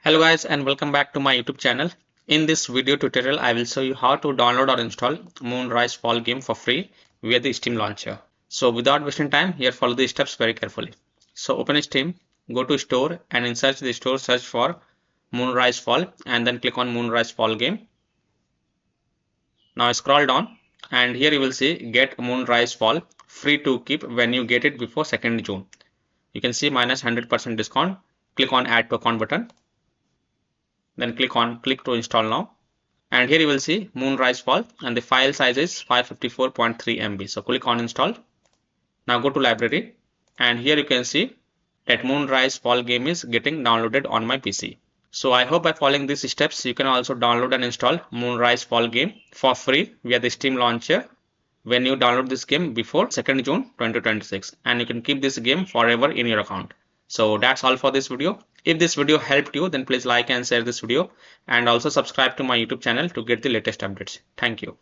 Hello guys and welcome back to my YouTube channel. In this video tutorial I will show you how to download or install Moonrise Fall game for free via the Steam launcher. So without wasting time, here follow the steps very carefully. So open Steam, go to store and inside the store search for Moonrise Fall and then click on Moonrise Fall game. Now scroll down and here you will see get Moonrise Fall free to keep when you get it before 2nd June. You can see minus 100% discount. Click on add to account button. Then click to install now, and here you will see Moonrise Fall and the file size is 554.3 MB. So click on install. Now go to library and here you can see that Moonrise Fall game is getting downloaded on my PC. So I hope by following these steps you can also download and install Moonrise Fall game for free via the Steam launcher when you download this game before 2nd June 2026, and you can keep this game forever in your account. So that's all for this video. If this video helped you, then please like and share this video and also subscribe to my YouTube channel to get the latest updates. Thank you.